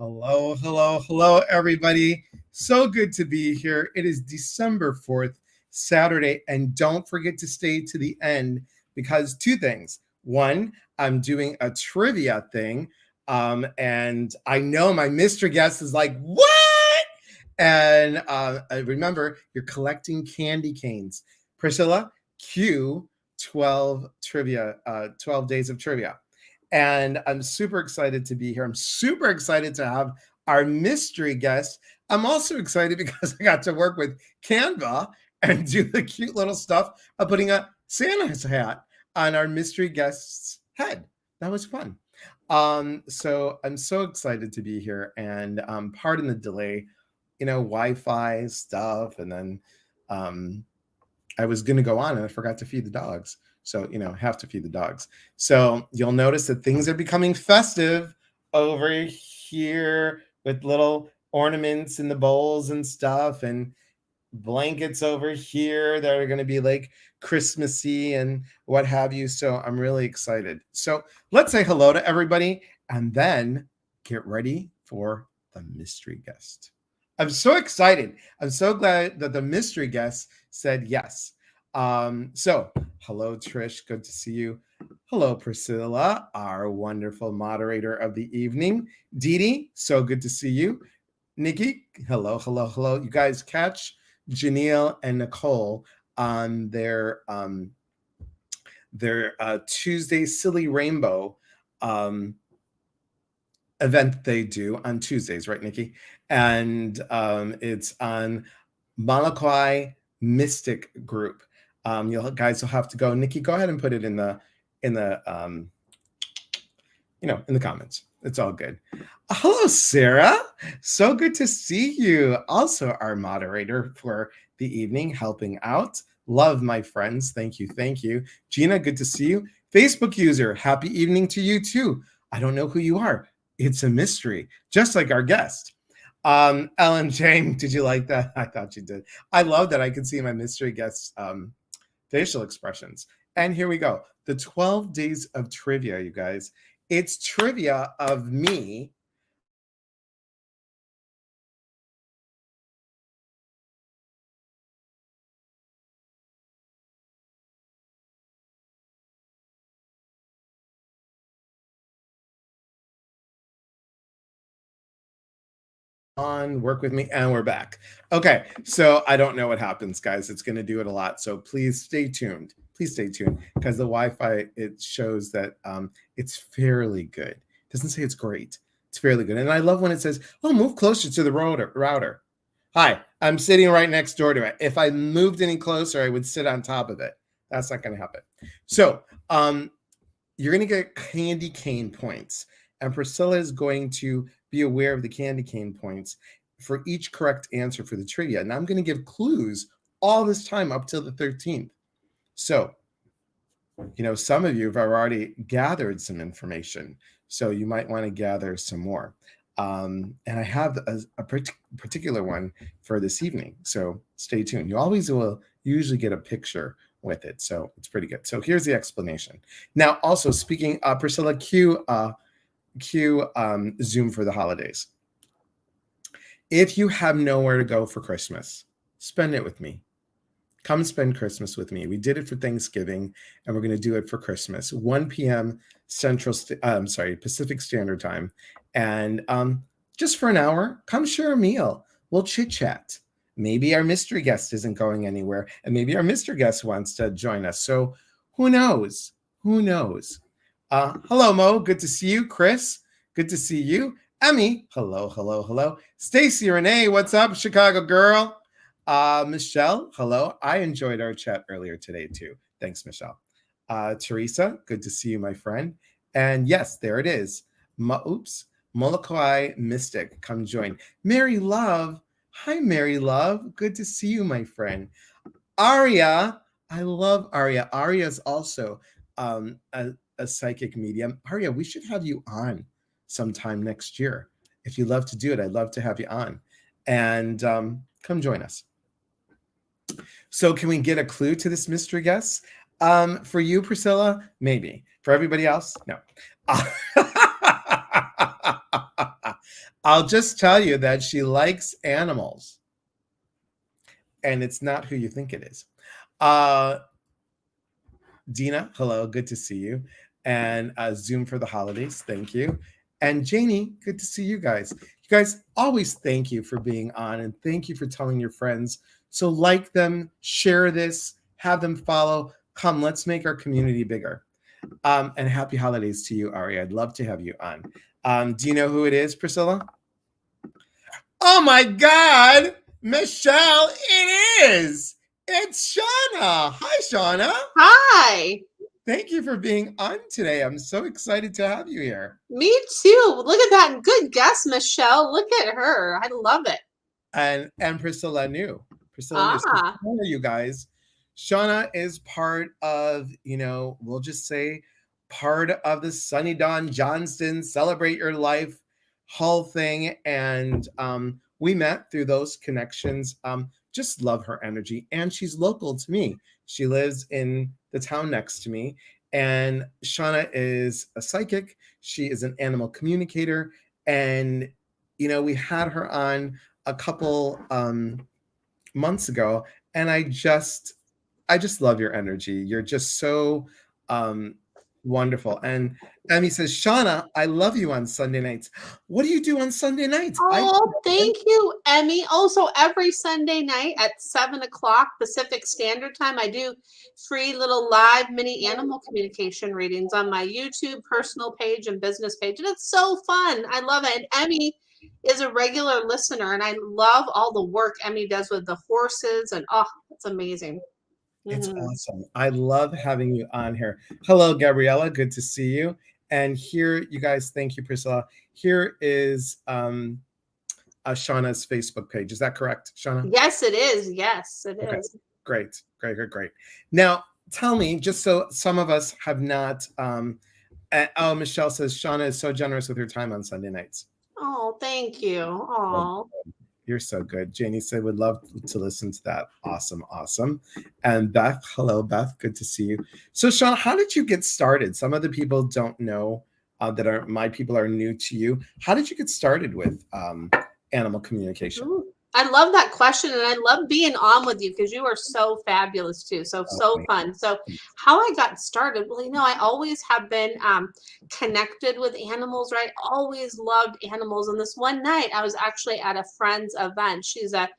Hello, hello, hello, everybody. So good to be here. It is December 4th, Saturday, and don't forget to stay to the end because two things. One, I'm doing a trivia thing, and I know my mystery guest is like, what? And remember, you're collecting candy canes. Priscilla, cue 12 trivia, 12 days of trivia. And I'm super excited to be here. I'm super excited to have our mystery guest. I'm also excited because I got to work with Canva and do the cute little stuff of putting a Santa's hat on our mystery guest's head. That was fun. So I'm so excited to be here, and pardon the delay, Wi-Fi stuff, and then I was going to go on and I forgot to feed the dogs. So, have to feed the dogs. So you'll notice that things are becoming festive over here with little ornaments in the bowls and stuff, and blankets over here that are going to be like Christmassy and what have you. So I'm really excited. So let's say hello to everybody and then get ready for the mystery guest. I'm so excited. I'm so glad that the mystery guest said yes. So hello, Trish. Good to see you. Hello, Priscilla, our wonderful moderator of the evening. Dee Dee, so good to see you. Nikki, hello, hello, hello. You guys catch Janelle and Nicole on their Tuesday Silly Rainbow event they do on Tuesdays, right, Nikki? And it's on Malachi Mystic Group. You guys will have to go. Nikki, go ahead and put it in the in the comments. It's all good. Hello, Sarah. So good to see you. Also, our moderator for the evening, helping out. Love my friends. Thank you. Thank you. Gina, good to see you. Facebook user, happy evening to you too. I don't know who you are. It's a mystery, just like our guest. Ellen Jane, did you like that? I thought you did. I love that I can see my mystery guest's facial expressions. And here we go. The 12 days of trivia, you guys. It's trivia of me on, work with me, and we're back. Okay, so I don't know what happens, guys. It's going to do it a lot, so please stay tuned. Please stay tuned because the Wi-Fi, it shows that it's fairly good. It doesn't say it's great. It's fairly good, and I love when it says, "Oh, move closer to the router." Hi, I'm sitting right next door to it. If I moved any closer, I would sit on top of it. That's not going to happen. So you're going to get candy cane points, and Priscilla is going to be aware of the candy cane points for each correct answer for the trivia. And I'm going to give clues all this time up till the 13th. So, some of you have already gathered some information, so you might want to gather some more. And I have a particular one for this evening, so stay tuned. You always will usually get a picture with it, so it's pretty good. So here's the explanation. Now, also speaking, Priscilla, cue Zoom for the holidays. If you have nowhere to go for Christmas, spend it with me. Come spend Christmas with me. We did it for Thanksgiving, and we're going to do it for Christmas. 1 p.m. Pacific Standard Time. And just for an hour, come share a meal. We'll chit chat. Maybe our mystery guest isn't going anywhere, and maybe our mystery guest wants to join us. So who knows? Who knows? Hello, Mo. Good to see you. Chris, good to see you. Emmy, hello, hello, hello. Stacy Renee, what's up, Chicago girl? Michelle, hello. I enjoyed our chat earlier today too. Thanks, Michelle. Teresa, good to see you, my friend. And yes, there it is. Molokai Mystic, come join. Mary Love, hi, Mary Love. Good to see you, my friend. Aria, I love Aria. Aria is also a psychic medium. Aria, we should have you on sometime next year. If you love to do it, I'd love to have you on. And come join us. So can we get a clue to this mystery guest? For you, Priscilla, maybe. For everybody else, no. I'll just tell you that she likes animals, and it's not who you think it is. Uh, Dina, hello, good to see you. And Zoom for the holidays, thank you. And Janie, good to see you guys. You guys, always thank you for being on, and thank you for telling your friends. So like them, share this, have them follow. Come, let's make our community bigger. And happy holidays to you, Ari. I'd love to have you on. Do you know who it is, Priscilla? Oh my God, Michelle, it is. It's Shauna. Hi, Shauna. Hi. Thank you for being on today. I'm so excited to have you here. Me too. Look at that. Good guess, Michelle. Look at her. I love it. And Priscilla knew. Priscilla knew. So Ah. Shauna, you guys, Shauna is part of, we'll just say part of the Sunny Dawn Johnston Celebrate Your Life whole thing. And we met through those connections. Just love her energy. And she's local to me. She lives in the town next to me. And Shauna is a psychic. She is an animal communicator. And, we had her on a couple months ago, and I just love your energy. You're just so wonderful. And Emmy says, Shauna, I love you on Sunday nights. What do you do on Sunday nights? Oh, thank you, Emmy. Also, every Sunday night at 7 o'clock Pacific Standard Time, I do free little live mini animal communication readings on my YouTube personal page and business page. And it's so fun. I love it. And Emmy is a regular listener, and I love all the work Emmy does with the horses. And oh, it's amazing. It's Mhm. awesome. I love having you on here. Hello, Gabriella. Good to see you. And here, you guys, thank you, Priscilla. Here is Shauna's Facebook page. Is that correct, Shauna? Yes, it is. Yes, it Okay, is. great, great, great, great. Now, tell me, just so some of us have not. Oh, Michelle says Shauna is so generous with her time on Sunday nights. Oh, thank you. Oh. You're so good. Janie said, would love to listen to that. Awesome, awesome. And Beth, hello, Beth. Good to see you. So, Sean, how did you get started? Some of the people don't know that are my people are new to you. How did you get started with animal communication? Ooh, I love that question, and I love being on with you because you are so fabulous too. So fun. So how I got started, well, I always have been connected with animals, right? Always loved animals. And this one night I was actually at a friend's event. She's a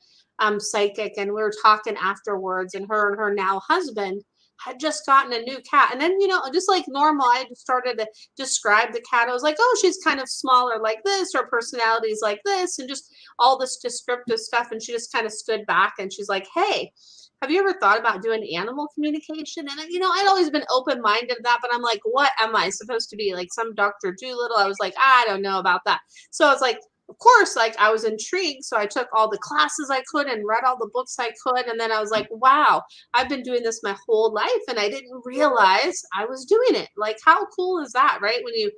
psychic, and we were talking afterwards, and her now husband had just gotten a new cat. And then, just like normal, I just started to describe the cat. I was like, oh, she's kind of smaller like this, her personality's like this, and just all this descriptive stuff. And she just kind of stood back, and she's like, hey, have you ever thought about doing animal communication? And I'd always been open-minded to that, but I'm like, what am I supposed to be, like some Dr. Doolittle? I was like, I don't know about that. So I was like, of course, like I was intrigued. So I took all the classes I could and read all the books I could. And then I was like, wow, I've been doing this my whole life, and I didn't realize I was doing it. Like, how cool is that, right? When you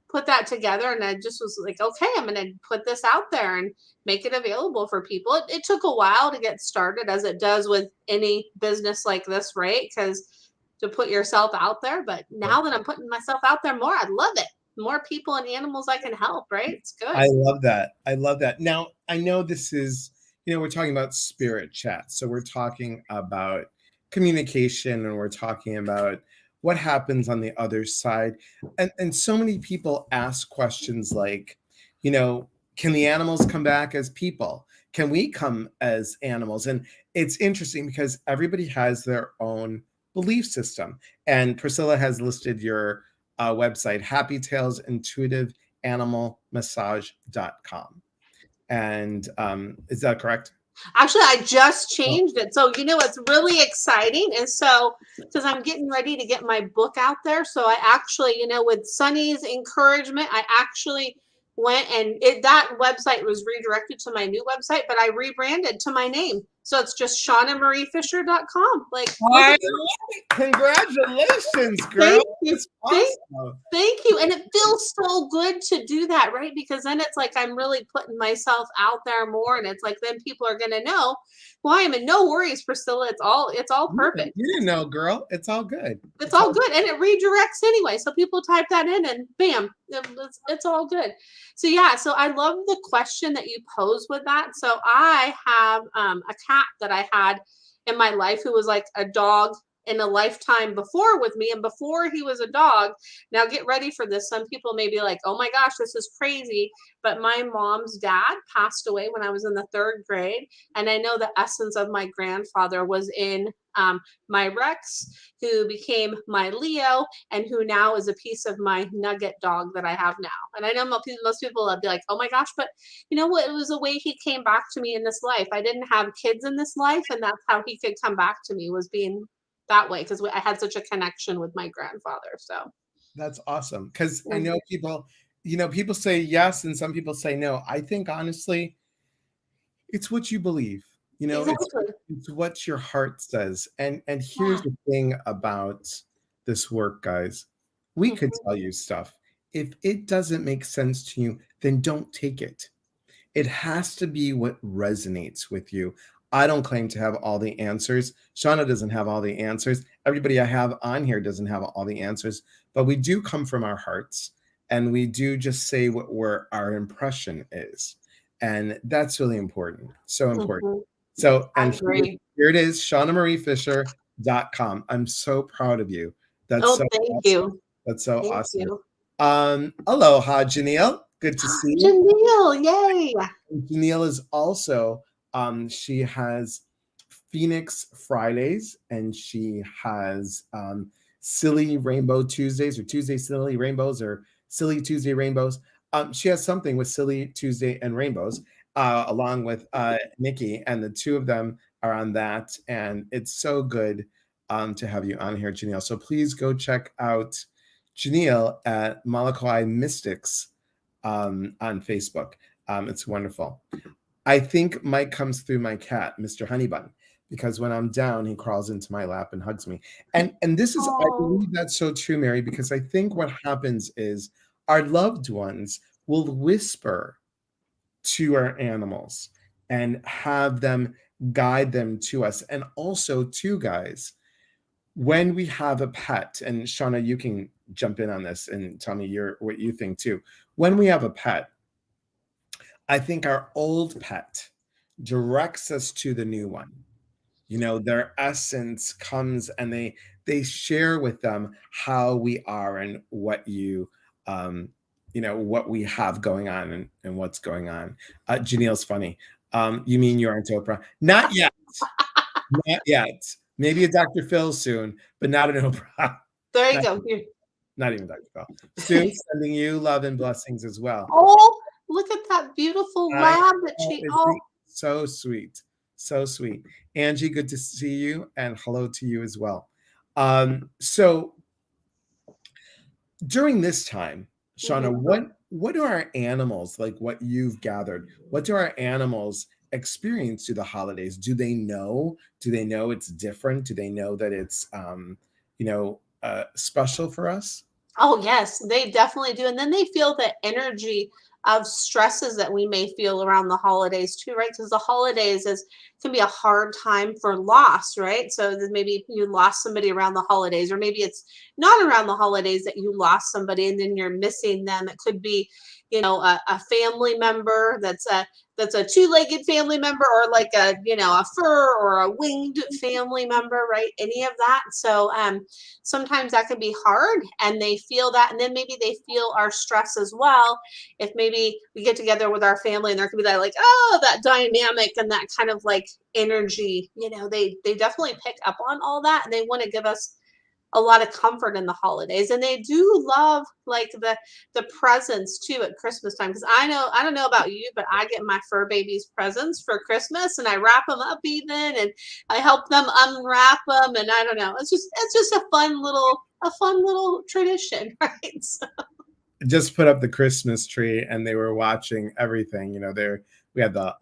put that together, and I just was like, okay, I'm going to put this out there and make it available for people. It took a while to get started, as it does with any business like this, right? Because to put yourself out there. But now that I'm putting myself out there more, I love it. More people and animals I can help, right? It's good. I love that. I love that. Now, I know this is, we're talking about spirit chat. So we're talking about communication, and we're talking about what happens on the other side. And so many people ask questions like, can the animals come back as people? Can we come as animals? And it's interesting because everybody has their own belief system. And Priscilla has listed your website, Happy Tales Intuitive animalmassage.com. And is that correct? Actually, I just changed it. So, what's really exciting is, so because I'm getting ready to get my book out there. So I actually, with Sunny's encouragement, I actually went, and that website was redirected to my new website, but I rebranded to my name, So it's just ShaunaMarieFisher.com. Like, I congratulations, girl. thank you. Awesome. Thank you. And it feels so good to do that, right? Because then it's like I'm really putting myself out there more. And it's like then people are gonna know who I am. And no worries, Priscilla. It's all perfect. You didn't know, girl. It's all good. It's all good. And it redirects anyway. So people type that in and bam, it's all good. So yeah, so I love the question that you posed with that. So I have a cat that I had in my life who was like a dog in a lifetime before with me, and before he was a dog. Now get ready for this. Some people may be like, oh my gosh, this is crazy, but my mom's dad passed away when I was in the 3rd grade, and I know the essence of my grandfather was in my Rex, who became my Leo, and who now is a piece of my Nugget dog that I have now. And I know most people will be like, oh my gosh, but you know what, it was a way he came back to me in this life. I didn't have kids in this life, and that's how he could come back to me, was being that way, because I had such a connection with my grandfather. So that's awesome. Because I know people, people say yes and some people say no. I think honestly, it's what you believe. exactly. It's what your heart says. And here's the thing about this work, guys. We could tell you stuff. If it doesn't make sense to you, then don't take it. It has to be what resonates with you. I don't claim to have all the answers. Shauna doesn't have all the answers. Everybody I have on here doesn't have all the answers, but we do come from our hearts, and we do just say what our impression is. And that's really important. So important. So, and here it is, ShaunaMarieFisher.com. I'm so proud of you. That's so thank awesome. you. That's so Thank awesome. you. Aloha, Janelle. Good to see you. Janelle, yay. Janelle is also, she has Phoenix Fridays, and she has Silly Rainbow Tuesdays, or Tuesday Silly Rainbows, or Silly Tuesday Rainbows. She has something with Silly Tuesday and Rainbows, along with Nikki, and the two of them are on that. And it's so good to have you on here, Janelle. So please go check out Janelle at Molokai Mystics on Facebook. It's wonderful. I think Mike comes through my cat, Mr. Honeybun, because when I'm down, he crawls into my lap and hugs me. And this is, I believe that's so true, Mary, because I think what happens is our loved ones will whisper to our animals and have them guide them to us. And also, too, guys, when we have a pet, and Shauna, you can jump in on this and tell me what you think too. When we have a pet, I think our old pet directs us to the new one. Their essence comes, and they share with them how we are and what what we have going on, and what's going on. Janelle's funny. You mean you aren't Oprah? Not yet. Not yet. Maybe a Dr. Phil soon, but not an Oprah. There you go. Not even Dr. Phil. Sue, sending you love and blessings as well. Oh, look at that beautiful lab that she. So sweet. So sweet. Angie, good to see you, and hello to you as well. So during this time, Shauna, what do our animals, like what you've gathered, what do our animals experience through the holidays? Do they know it's different? Do they know that it's special for us? Oh yes, they definitely do. And then they feel the energy of stresses that we may feel around the holidays too, right? Because the holidays can be a hard time for loss, right? So maybe you lost somebody around the holidays, or maybe it's not around the holidays that you lost somebody and then you're missing them. It could be, a family member that's a two-legged family member, or like a fur or a winged family member, right? Any of that. So sometimes that can be hard, and they feel that, and then maybe they feel our stress as well. If maybe we get together with our family and there could be that that dynamic and that kind of like energy, they definitely pick up on all that, and they want to give us a lot of comfort in the holidays. And they do love like the presents too at Christmas time, because I don't know about you, but I get my fur babies presents for Christmas, and I wrap them up even, and I help them unwrap them, and I don't know, it's just a fun little tradition, right? So. Just put up the Christmas tree, and they were watching everything. We had the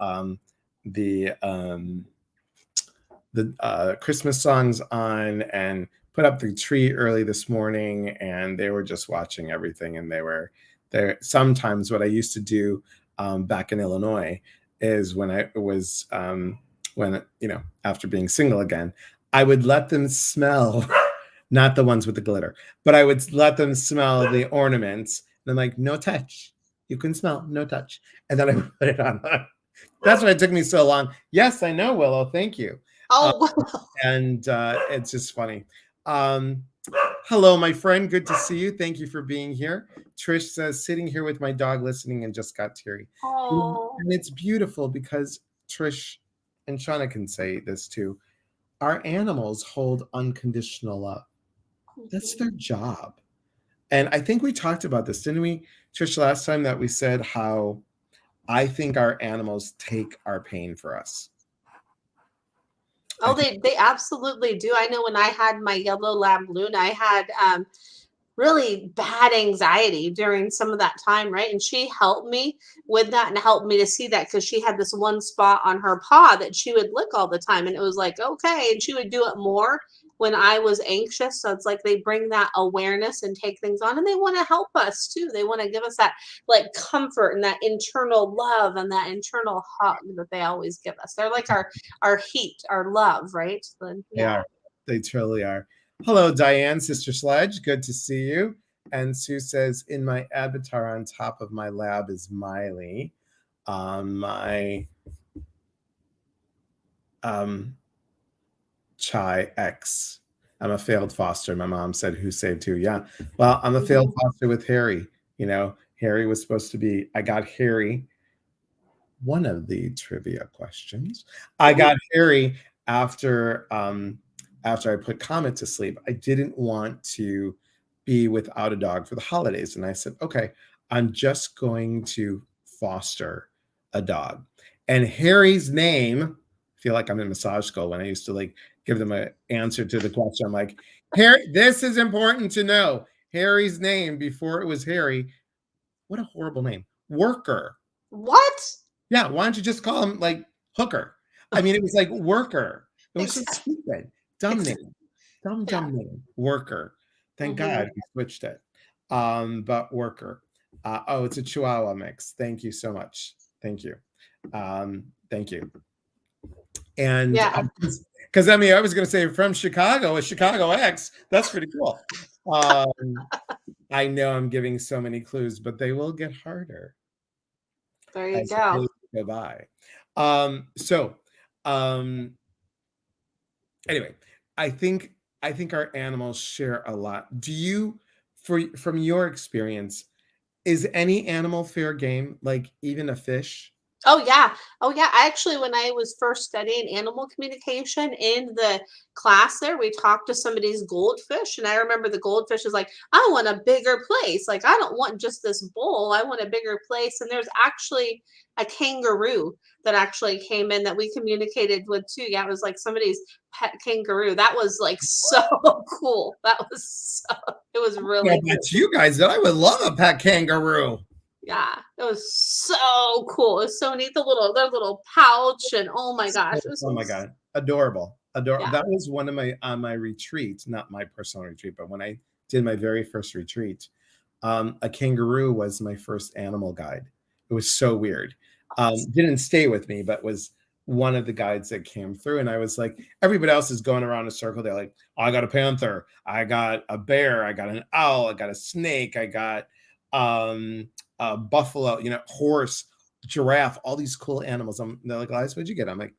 the Christmas songs on and put up the tree early this morning, and they were just watching everything. And they were there. Sometimes what I used to do back in Illinois is when I was when after being single again, I would let them smell, not the ones with the glitter, but I would let them smell the ornaments. And I'm like, no touch. You can smell, no touch. And then I would put it on. That's why it took me so long. Yes, I know, Willow. Thank you. Oh, And it's just funny. Hello, my friend. Good to see you. Thank you for being here. Trish says, sitting here with my dog listening and just got teary. oh. And it's beautiful because Trish and Shauna can say this too. Our animals hold unconditional love. That's their job. And I think we talked about this, didn't we, Trish, last time that we said how I think our animals take our pain for us. Oh, they absolutely do. I know when I had my yellow lab Luna, I had really bad anxiety during some of that time, right? And she helped me with that and helped me to see that because she had this one spot on her paw that she would lick all the time. And it was like, okay. And she would do it more when I was anxious. So it's like they bring that awareness and take things on, and they want to help us too. They want to give us that like comfort and that internal love and that internal hug that they always give us. They're like our heat, our love, right? Then, They are. They truly are. Hello, Diane, Sister Sledge. Good to see you. And Sue says, in my avatar on top of my lab is Miley. My Chai X. I'm a failed foster. My mom said, who saved who? Yeah. Well, I'm a failed foster with Harry. Harry was supposed to be, I got Harry. One of the trivia questions. I got Harry after I put Comet to sleep. I didn't want to be without a dog for the holidays. And I said, okay, I'm just going to foster a dog. And Harry's name, I feel like I'm in massage school when I used to like give them an answer to the question. I'm like, Harry, this is important to know. Harry's name before it was Harry. What a horrible name. Worker. What? Yeah, why don't you just call him like Hooker? I mean, it was like Worker. It was so stupid. Dumb name. Dumb name. Worker. Thank God he switched it. But Worker. Oh, it's a Chihuahua mix. Thank you so much. Thank you. Thank you. And because I mean, I was going to say from Chicago, a Chicago X. That's pretty cool. I know I'm giving so many clues, but they will get harder. There you go. Go by. Anyway, I think our animals share a lot. Do you, from your experience, is any animal fair game, like even a fish? Oh yeah. Actually, when I was first studying animal communication in the class there, we talked to some of these goldfish, and I remember the goldfish is like, I want a bigger place. Like, I don't want just this bowl. I want a bigger place. And there's actually a kangaroo that actually came in that we communicated with too. Yeah, it was like somebody's pet kangaroo. That was like so cool. It was really cool. You guys, I would love a pet kangaroo. Yeah, it was so cool. It was so neat. Their little pouch, and oh my gosh. My God. Adorable. Yeah. That was one of my retreats, not my personal retreat, but when I did my very first retreat, a kangaroo was my first animal guide. It was so weird. Didn't stay with me, but was one of the guides that came through. And I was like, everybody else is going around a circle. They're like, oh, I got a panther. I got a bear. I got an owl. I got a snake. I got buffalo, horse, giraffe, all these cool animals. They're like, Elias, what'd you get? I'm like,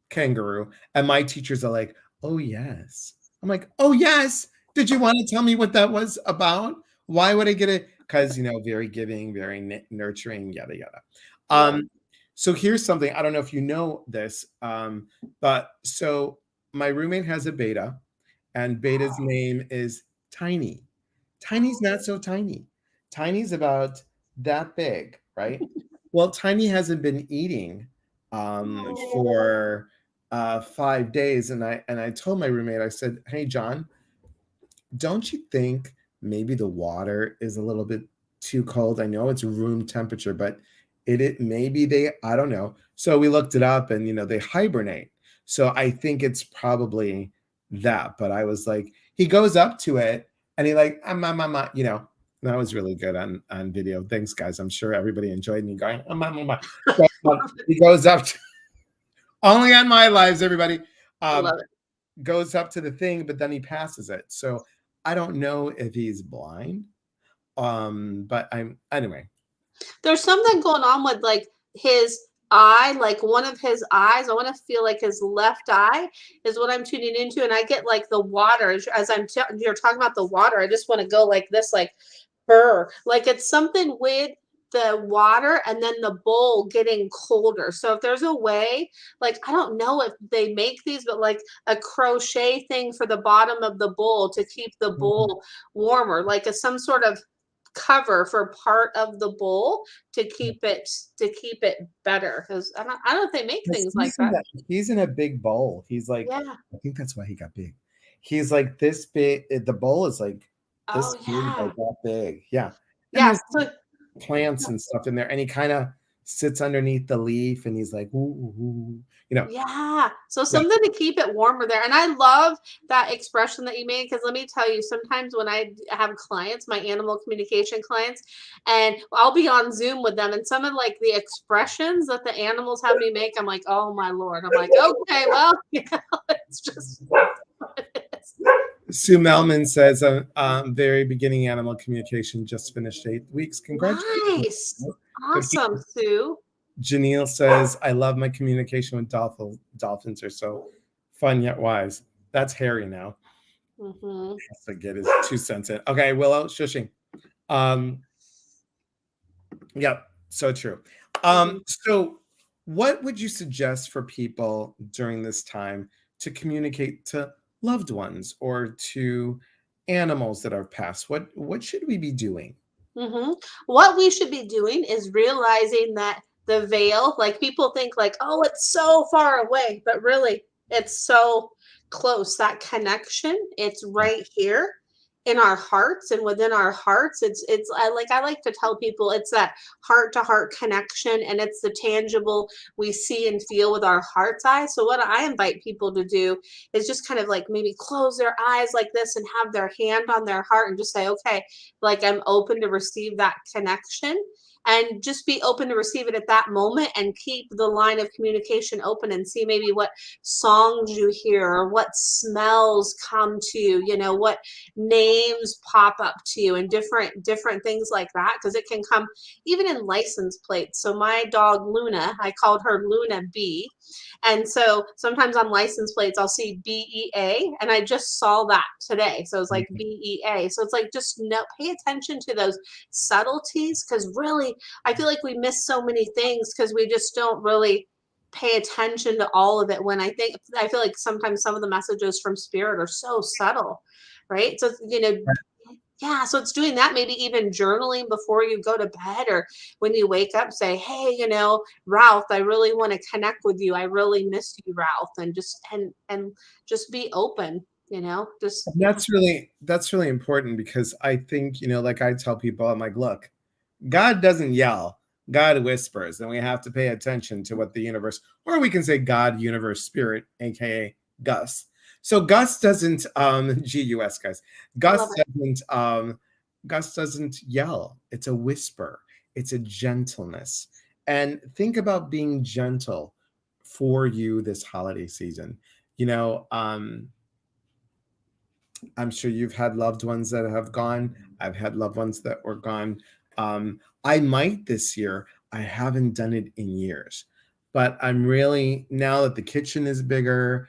kangaroo. And my teachers are like, oh yes. I'm like, oh yes. Did you want to tell me what that was about? Why would I get it? Because very giving, very nurturing, yada yada. So here's something. I don't know if you know this, but so my roommate has a beta, and beta's name is Tiny. Tiny's not so tiny. Tiny's about that big, right? Well, Tiny hasn't been eating for 5 days, and I told my roommate, I said, hey John, don't you think maybe the water is a little bit too cold? I know it's room temperature, but maybe I don't know. So we looked it up, and they hibernate. So I think it's probably that. But I was like, he goes up to it and he like, you know, that was really good on video. Thanks, guys. I'm sure everybody enjoyed me going, So, he goes up to, only on my lives, everybody. I love it. Goes up to the thing, but then he passes it. So I don't know if he's blind. But I'm anyway. There's something going on with like his eye, like one of his eyes. I want to feel like his left eye is what I'm tuning into, and I get like the water as you're talking about the water. I just want to go like this, like her, like it's something with the water and then the bowl getting colder. So if there's a way, like I don't know if they make these, but like a crochet thing for the bottom of the bowl to keep the bowl warmer, like a some sort of cover for part of the bowl to keep it better, because I don't know if they make things like that. He's in a big bowl. He's like, Yeah. I think that's why he got big. He's like this big. The bowl is like this Oh huge, yeah. like that big. Yeah. And Yeah. there's So plants and stuff in there. And he kind of sits underneath the leaf and he's like, ooh, ooh, you know. yeah. So Yeah. something to keep it warmer there. And I love that expression that you made, because let me tell you, sometimes when I have clients, my animal communication clients, and I'll be on Zoom with them, and some of like the expressions that the animals have me make, I'm like, oh my Lord. I'm like, okay, well, it's just Sue Melman says, very beginning animal communication, just finished 8 weeks. Congratulations. nice. Awesome, Sue. Janelle says, I love my communication with dolphins are so fun yet wise. That's Harry now. Mm-hmm. Has to get his 2 cents in. Okay, Willow, shushing. Yep, so true. So what would you suggest for people during this time to communicate to loved ones or to animals that have passed? What should we be doing? Mm-hmm. What we should be doing is realizing that the veil, like people think like, oh, it's so far away, but really it's so close. That connection, it's right here in our hearts, and within our hearts, it's I like to tell people it's that heart to heart connection, and it's the tangible we see and feel with our heart's eyes. So what I invite people to do is just kind of like maybe close their eyes like this and have their hand on their heart and just say, okay, like I'm open to receive that connection, and just be open to receive it at that moment, and keep the line of communication open, and see maybe what songs you hear, or what smells come to you, what names pop up to you, and different things like that, because it can come even in license plates. So my dog Luna, I called her Luna B, and so sometimes on license plates, I'll see BEA, and I just saw that today. So it's like BEA. So it's like just pay attention to those subtleties, because really, I feel like we miss so many things because we just don't really pay attention to all of it. When I feel like sometimes some of the messages from spirit are so subtle, right? So yeah, so it's doing that, maybe even journaling before you go to bed, or when you wake up, say, hey, Ralph, I really want to connect with you. I really miss you, Ralph. And just be open, just That's really important because I think, like I tell people, I'm like, look, God doesn't yell, God whispers, and we have to pay attention to what the universe, or we can say God, universe, spirit, aka Gus. So Gus doesn't GUS guys. Gus doesn't yell. It's a whisper. It's a gentleness. And think about being gentle for you this holiday season. I'm sure you've had loved ones that have gone. I've had loved ones that were gone. I might this year. I haven't done it in years, but I'm really, now that the kitchen is bigger,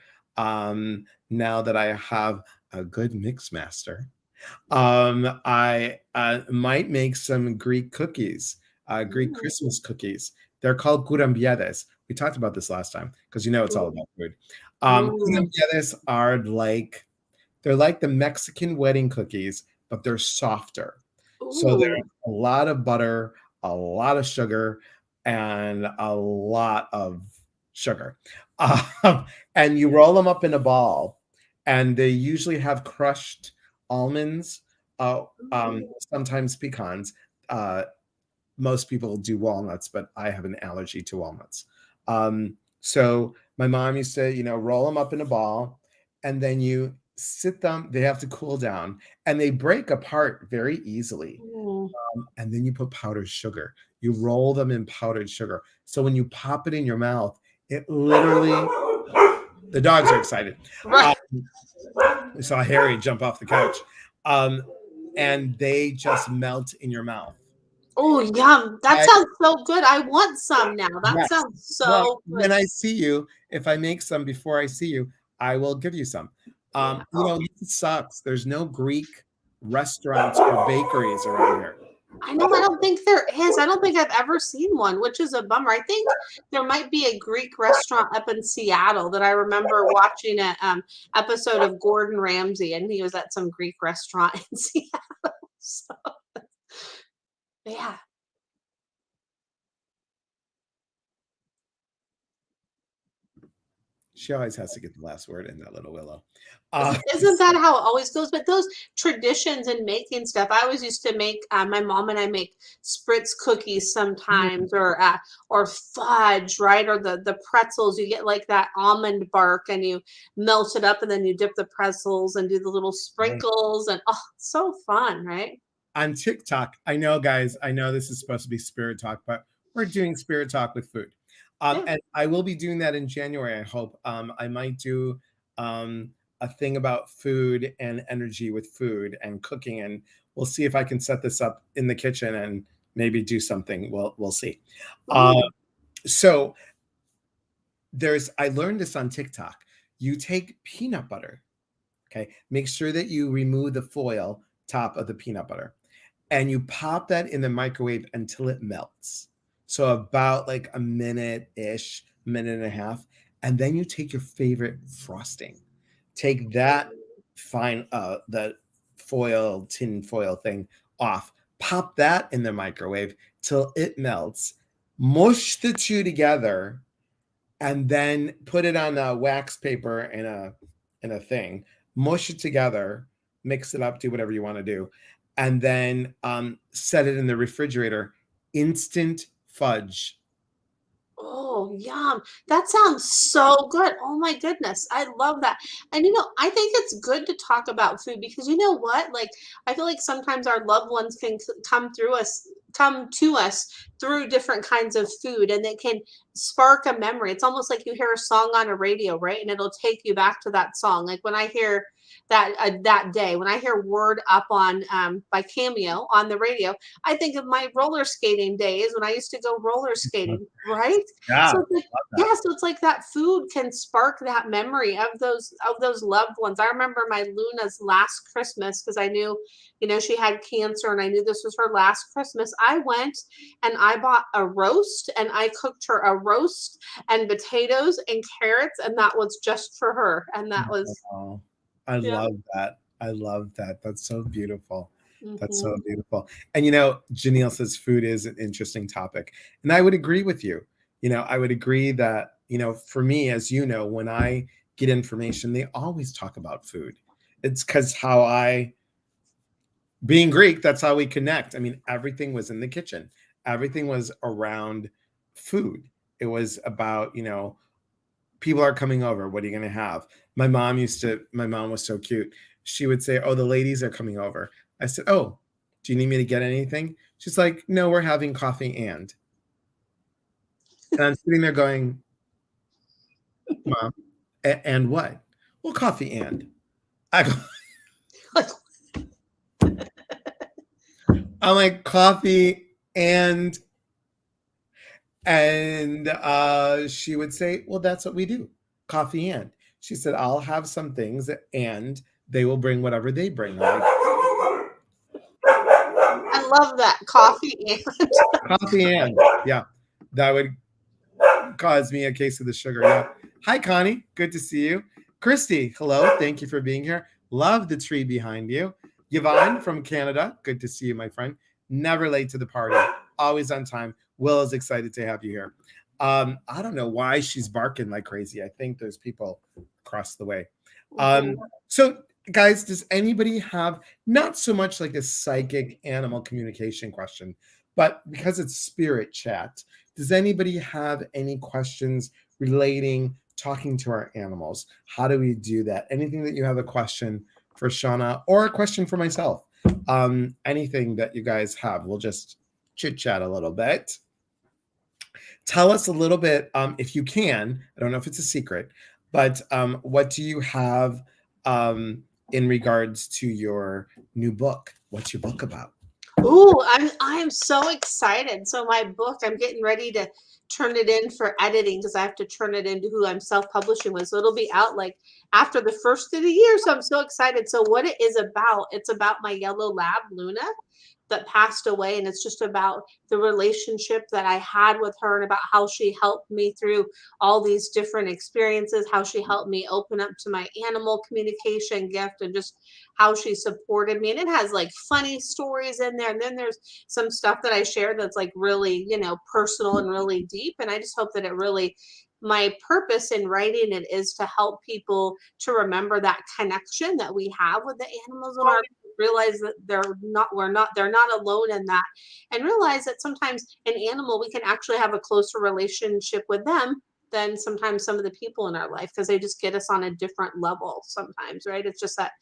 now that I have a good mix master, I might make some Greek cookies, Greek Christmas cookies. They're called curambieres. We talked about this last time because it's all about food. Curambieres are they're like the Mexican wedding cookies, but they're softer. So there's a lot of butter, a lot of sugar, and a lot of sugar. And you roll them up in a ball, and they usually have crushed almonds, sometimes pecans. Most people do walnuts, but I have an allergy to walnuts. So My mom used to, roll them up in a ball, and then you sit them. They have to cool down, and they break apart very easily. Mm. And then you put powdered sugar. You roll them in powdered sugar. So when you pop it in your mouth, it literally, the dogs are excited. Right. We saw Harry jump off the couch. And they just melt in your mouth. Oh, yum. That sounds so good. I want some now. That Yes. sounds so Well, good. when I see you, if I make some before I see you, I will give you some. It sucks. There's no Greek restaurants or bakeries around here. I know. I don't think there is. I don't think I've ever seen one, which is a bummer. I think there might be a Greek restaurant up in Seattle that I remember watching an episode of Gordon Ramsay, and he was at some Greek restaurant in Seattle. So, yeah. She always has to get the last word in, that little Willow. Isn't that how it always goes? But those traditions and making stuff, I always used to make. My mom and I make spritz cookies sometimes, or fudge, right? Or the pretzels. You get like that almond bark, and you melt it up, and then you dip the pretzels and do the little sprinkles, and so fun, right? On TikTok, I know, guys, I know this is supposed to be spirit talk, but we're doing spirit talk with food. And I will be doing that in January, I hope. I might do a thing about food and energy with food and cooking, and we'll see if I can set this up in the kitchen and maybe do something. We'll see. So I learned this on TikTok. You take peanut butter, okay? Make sure that you remove the foil top of the peanut butter, and you pop that in the microwave until it melts. So about like a minute-ish, minute and a half. And then you take your favorite frosting. Take that the tin foil thing off. Pop that in the microwave till it melts. Mush the two together, and then put it on a wax paper in a thing. Mush it together, mix it up, do whatever you want to do, and then set it in the refrigerator. Instant fudge. Oh, yum. That sounds so good. Oh my goodness. I love that. And I think it's good to talk about food because you know what? Like I feel like sometimes our loved ones can come to us through different kinds of food, and they can spark a memory. It's almost like you hear a song on a radio, right? And it'll take you back to that song. Like when I hear that day, when I hear Word Up on by Cameo on the radio, I think of my roller skating days when I used to go roller skating, right? Yeah. So so it's like that food can spark that memory of those loved ones. I remember my Luna's last Christmas because I knew, she had cancer and I knew this was her last Christmas. I went and I bought a roast and I cooked her a roast and potatoes and carrots, and that was just for her. And that was I love that. I love that. That's so beautiful. That's so Mhm. beautiful. And Janelle says food is an interesting topic. And I would agree with you. I would agree that, for me, as you know, when I get information, they always talk about food. It's because being Greek, that's how we connect. I mean, everything was in the kitchen. Everything was around food. It was about, people are coming over. What are you going to have? My mom was so cute. She would say, oh, the ladies are coming over. I said, oh, do you need me to get anything? She's like, no, we're having coffee and I'm sitting there going, Mom, and what? Well, coffee and. I go, I'm like, coffee and she would say, well, that's what we do. Coffee and. She said, I'll have some things and they will bring whatever they bring. Like, I love that. Coffee and. Coffee and. Yeah. That would cause me a case of the sugar. Yeah. Hi, Connie. Good to see you. Christy, hello. Thank you for being here. Love the tree behind you. Yvonne from Canada. Good to see you, my friend. Never late to the party. Always on time. Will is excited to have you here. I don't know why she's barking like crazy. I think there's people across the way. So, guys, does anybody have not so much like a psychic animal communication question, but because it's spirit chat, does anybody have any questions relating, talking to our animals. How do we do that? Anything that you have a question for Shauna or a question for myself, anything that you guys have, we'll just chit chat a little bit. Tell us a little bit, if you can. I don't know if it's a secret, but what do you have in regards to your new book? What's your book about? Ooh, I'm so excited. So my book, I'm getting ready to turn it in for editing because I have to turn it into who I'm self-publishing with. So it'll be out like after the first of the year. So I'm so excited. So what it is about, it's about my yellow lab, Luna, that passed away. And it's just about the relationship that I had with her and about how she helped me through all these different experiences, how she helped me open up to my animal communication gift, and just how she supported me. And it has like funny stories in there. And then there's some stuff that I shared that's like really, personal and really deep. And I just hope that it really, my purpose in writing it is to help people to remember that connection that we have with the animals in our, realize that they're not alone in that, and realize that sometimes an animal, we can actually have a closer relationship with them than sometimes some of the people in our life, because they just get us on a different level sometimes, right? It's just that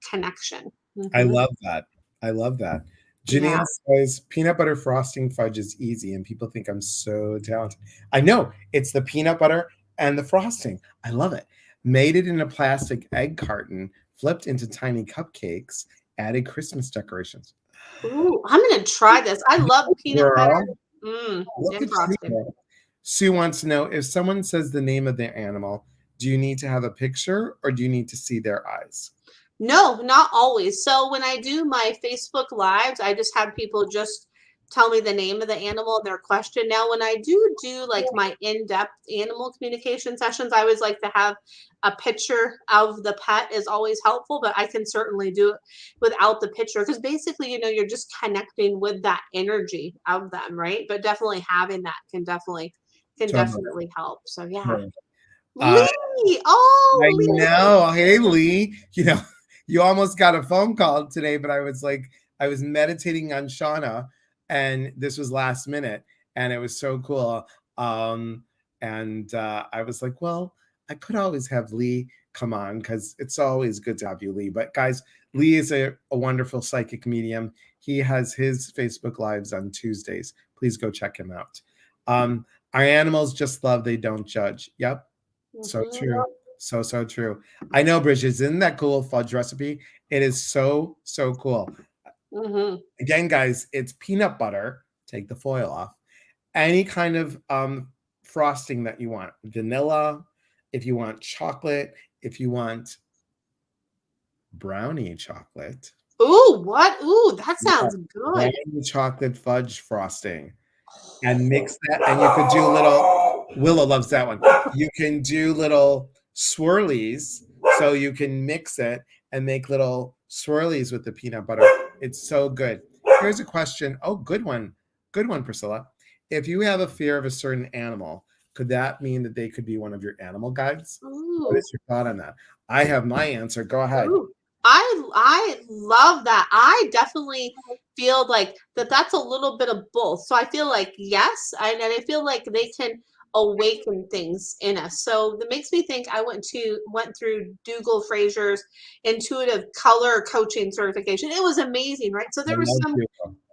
connection. I Mhm. love that. I love that. Yeah. Janine says peanut butter frosting fudge is easy, and people think I'm so talented. I know it's the peanut butter and the frosting. I love it. Made it in a plastic egg carton, flipped into tiny cupcakes, added Christmas decorations. Ooh, I'm gonna try this. I love peanut butter. Girl, look And at you. frosting. Sue wants to know, if someone says the name of their animal, do you need to have a picture or do you need to see their eyes? No, not always. So when I do my Facebook lives, I just have people just tell me the name of the animal and their question. Now, when I do like my in-depth animal communication sessions, I always like to have a picture of the pet is always helpful, but I can certainly do it without the picture, because basically, you're just connecting with that energy of them, right? But definitely having that can Totally. definitely help. So yeah. Totally. Uh, Lee. Oh, I Lee. know. Hey, Lee. You almost got a phone call today, but I was meditating on Shauna, and this was last minute, and it was so cool. And I was like, well, I could always have Lee come on because it's always good to have you, Lee. But guys, Lee is a wonderful psychic medium. He has his Facebook Lives on Tuesdays. Please go check him out. Our animals just love, they don't judge. Yep. So Mhm. true. So, so true. I know, Bridget, isn't that cool fudge recipe? It is so, so cool. Mhm. Again, guys, it's peanut butter. Take the foil off. Any kind of frosting that you want. Vanilla, if you want chocolate, if you want brownie chocolate. Ooh, what? Ooh, that Yeah, sounds good. brownie chocolate fudge frosting. And mix that, and you could do little, Willow loves that one. You can do little swirlies, so you can mix it and make little swirlies with the peanut butter. It's so good. Here's a question. Oh, good one, Priscilla. If you have a fear of a certain animal, could that mean that they could be one of your animal guides? What Ooh, is your thought on that? I have my answer. Go ahead. ooh. I love that. I definitely feel like that's a little bit of both. So I feel like yes, and I feel like they can awaken things in us. So that makes me think I went through Dougal Fraser's intuitive color coaching certification. It was amazing, right? So I there was love some. you.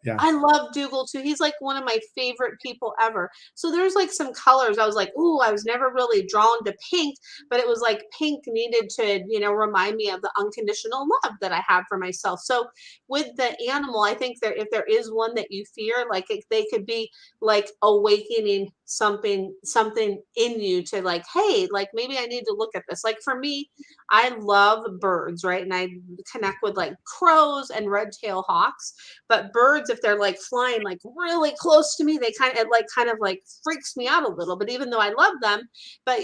Yeah. I love Dougal too. He's like one of my favorite people ever. So there's like some colors. I was like, ooh, I was never really drawn to pink, but it was like pink needed to, remind me of the unconditional love that I have for myself. So with the animal, I think that if there is one that you fear, like they could be like awakening something in you to like, hey, like maybe I need to look at this. Like for me, I love birds, right? And I connect with like crows and red-tailed hawks, but birds, if they're like flying like really close to me, they kind of like freaks me out a little. But even though I love them, but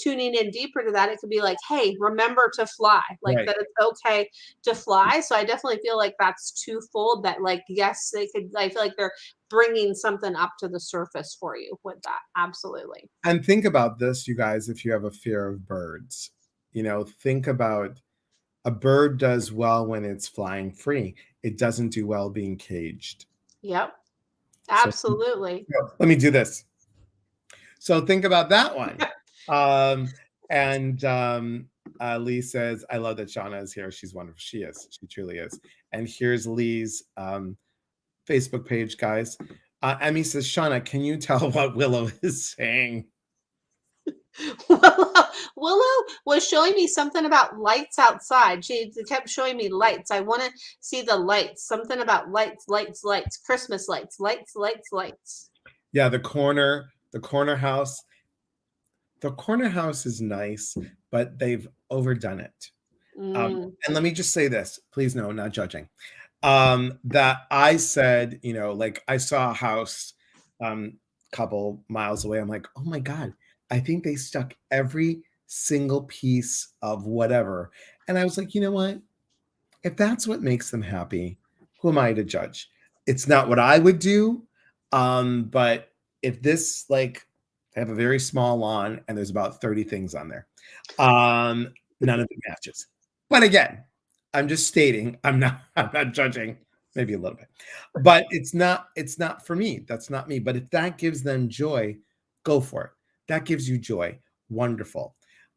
tuning in deeper to that, it could be like, hey, remember to fly, like Right. that it's okay to fly. So I definitely feel like that's twofold. That like, yes, they could. I feel like they're bringing something up to the surface for you with that. Absolutely. And think about this, you guys, if you have a fear of birds. Think about, a bird does well when it's flying free. It doesn't do well being caged. Yep. So Absolutely. let me do this. So think about that one. Um, and Lee says, I love that Shauna is here. She's wonderful. She is. She truly is. And here's Lee's Facebook page, guys. Emmy says, Shauna, can you tell what Willow is saying? Willow was showing me something about lights outside. She kept showing me lights. I want to see the lights. Something about lights, lights, lights, Christmas lights, lights, lights, lights. Yeah, the corner house. The corner house is nice, but they've overdone it. And let me just say this, please, no, not judging. That I said, like I saw a house couple miles away. I'm like, oh my God, I think they stuck every single piece of whatever. And I was like, you know what? If that's what makes them happy, who am I to judge? It's not what I would do. But if this, like, they have a very small lawn and there's about 30 things on there. None of it matches. But again, I'm just stating, I'm not judging, maybe a little bit. But it's not for me. That's not me. But if that gives them joy, go for it. That gives you joy. Wonderful.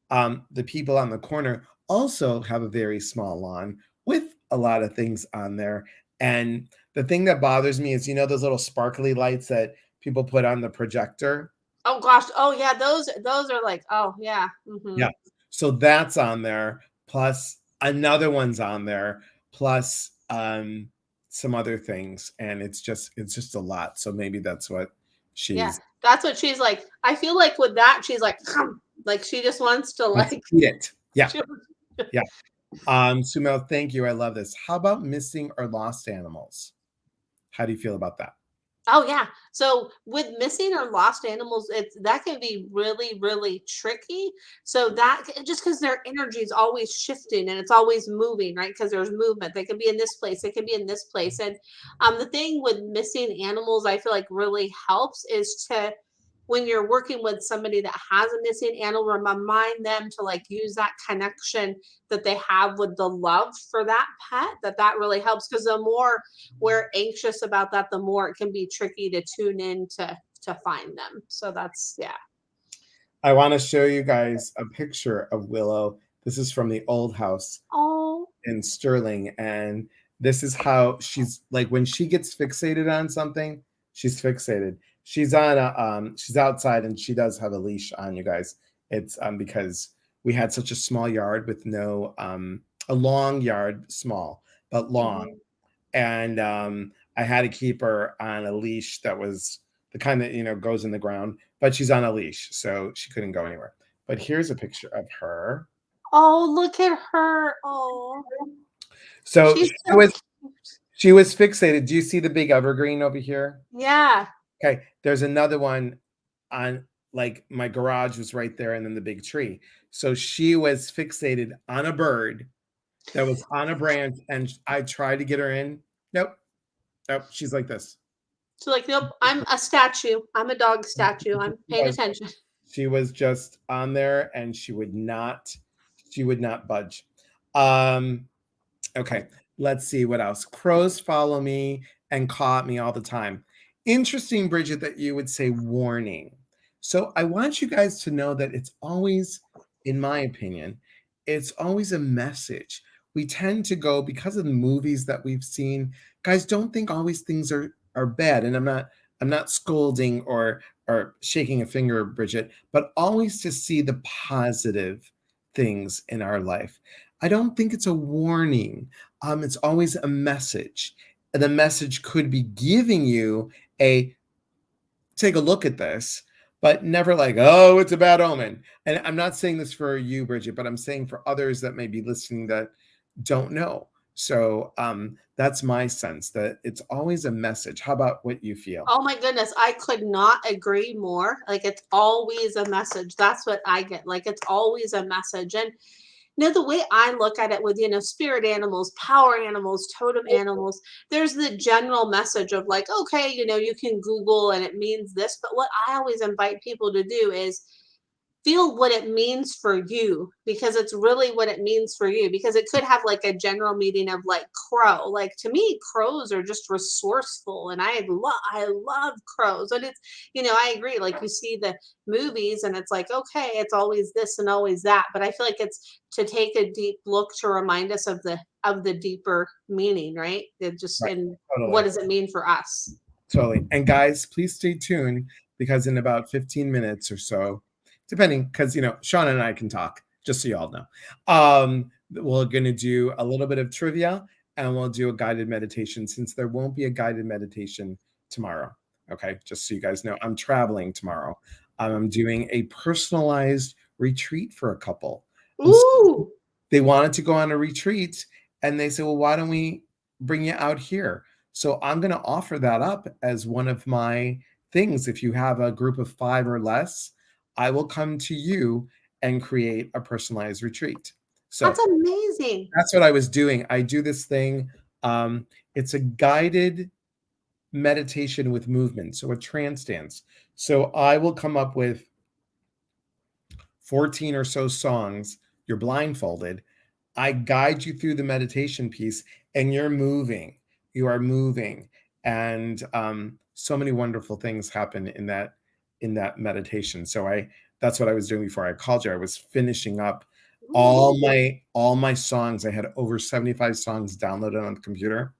The people on the corner also have a very small lawn with a lot of things on there. And the thing that bothers me is, those little sparkly lights that people put on the projector. Oh gosh. Oh yeah. Those are like, oh yeah. Yeah. So that's on there. Plus another one's on there. Plus some other things. And it's just a lot. So maybe that's what she's. That's what she's like. I feel like with that, she's like she just wants to like eat it. Yeah. Yeah. Sumel, thank you. I love this. How about missing or lost animals? How do you feel about that? Oh yeah. So with missing or lost animals, that can be really, really tricky. So that just because their energy is always shifting and it's always moving, right? Because there's movement. They can be in this place, they can be in this place. And the thing with missing animals, I feel like really helps is to when you're working with somebody that has a missing animal, remind them to like use that connection that they have with the love for that pet, that really helps because the more we're anxious about that, the more it can be tricky to tune in to find them. So that's I want to show you guys a picture of Willow. This is from the old house in Sterling. And this is how she's like when she gets fixated on something, she's fixated. She's on she's outside and she does have a leash on, you guys. It's because we had such a small yard with no a long yard, small but long. And I had to keep her on a leash that was the kind that goes in the ground, but she's on a leash, so she couldn't go anywhere. But here's a picture of her. Oh, look at her. Oh. So she was fixated. Do you see the big evergreen over here? Yeah. Okay, there's another one on, like, my garage was right there and then the big tree. So she was fixated on a bird that was on a branch and I tried to get her in. Nope. She's like this. So like, nope, I'm a statue. I'm a dog statue. I'm paying attention. She was just on there and she would not budge. Okay, let's see what else. Crows follow me and caw at me all the time. Interesting, Bridget, that you would say warning. So I want you guys to know that it's always, in my opinion, it's always a message. We tend to go, because of the movies that we've seen, guys, don't think always things are bad. And I'm not scolding or shaking a finger, Bridget, but always to see the positive things in our life. I don't think it's a warning. It's always a message. And the message could be giving you take a look at this, but never like, oh, it's a bad omen. And I'm not saying this for you, Bridget, but I'm saying for others that may be listening that don't know. So that's my sense, that it's always a message. How about what you feel? Oh my goodness, I could not agree more. Like, it's always a message. That's what I get. Like, it's always a message. And the way I look at it with, spirit animals, power animals, totem animals, there's the general message of like, okay, you can Google and it means this. But what I always invite people to do is feel what it means for you, because it's really what it means for you, because it could have like a general meaning of like crow. Like to me, crows are just resourceful, and I love crows. And it's, I agree, like you see the movies and it's like, okay, it's always this and always that, but I feel like it's to take a deep look to remind us of the deeper meaning, right? It just, Right. and what Totally. does it mean for us? Totally. And guys, please stay tuned because in about 15 minutes or so, depending, because Sean and I can talk, just so y'all know. We're gonna do a little bit of trivia and we'll do a guided meditation since there won't be a guided meditation tomorrow. Okay, just so you guys know, I'm traveling tomorrow. I'm doing a personalized retreat for a couple. And so Ooh. they wanted to go on a retreat and they said, well, why don't we bring you out here? So I'm going to offer that up as one of my things. If you have a group of 5 or less, I will come to you and create a personalized retreat. That's So amazing. that's what I was doing. I do this thing. It's a guided meditation with movement, so a trance dance. So I will come up with 14 or so songs. You're blindfolded. I guide you through the meditation piece, and you're moving. You are moving, and so many wonderful things happen in that meditation. So that's what I was doing before I called you. I was finishing up all my songs. I had over 75 songs downloaded on the computer.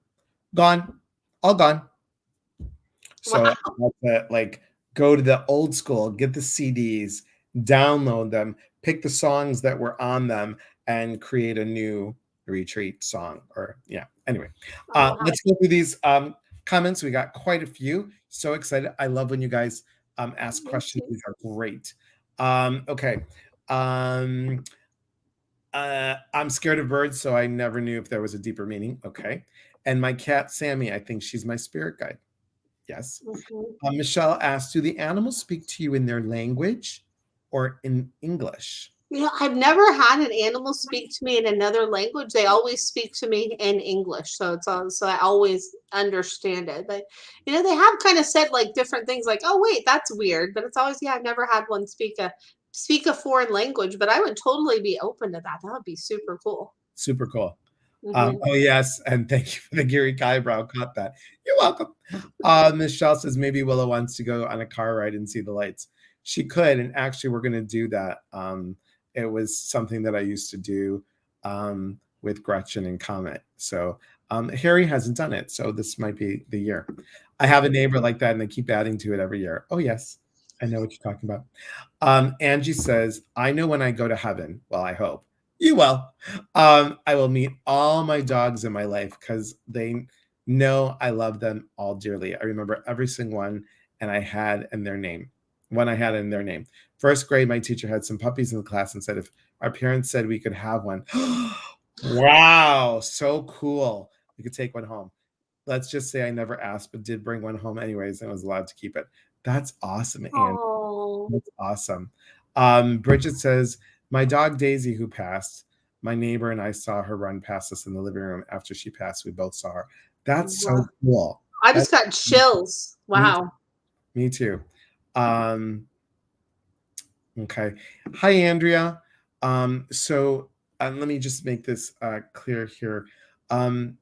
Gone, all gone. So I Wow. had to like go to the old school, get the CDs, download them, pick the songs that were on them, and create a new retreat song. Or yeah. Anyway, Oh, wow. let's go through these comments. We got quite a few. So excited! I love when you guys ask Me questions. too. These are great. Okay. Um, I'm scared of birds, so I never knew if there was a deeper meaning. Okay. And my cat Sammy, I think she's my spirit guide. Yes. Mhm. Michelle asked, do the animals speak to you in their language or in English? I've never had an animal speak to me in another language. They always speak to me in English. So it's all, so I always understand it. But they have kind of said like different things like, oh wait, that's weird. But it's always, yeah, I've never had one speak a foreign language, but I would totally be open to that. That would be super cool. Super cool. Hmm. Oh, yes. And thank you for the Gary eyebrow. Caught that. You're welcome. Michelle says maybe Willow wants to go on a car ride and see the lights. She could. And actually, we're going to do that. It was something that I used to do with Gretchen and Comet. So Harry hasn't done it. So this might be the year. I have a neighbor like that, and they keep adding to it every year. Oh, yes. I know what you're talking about. Angie says, I know when I go to heaven. Well, I hope. You will. I will meet all my dogs in my life because they know I love them all dearly. I remember every single one, and I had in their name. One I had in their name. First grade, my teacher had some puppies in the class and said if our parents said we could have one, wow, so cool. We could take one home. Let's just say I never asked, but did bring one home anyways, and was allowed to keep it. That's awesome, and Oh, that's awesome. Bridget says, my dog Daisy, who passed, my neighbor and I saw her run past us in the living room after she passed. We both saw her. That's wow. so cool. I That's just got chills. me, Wow. me too. Um, okay. Hi, Andrea. So let me just make this clear here. Um,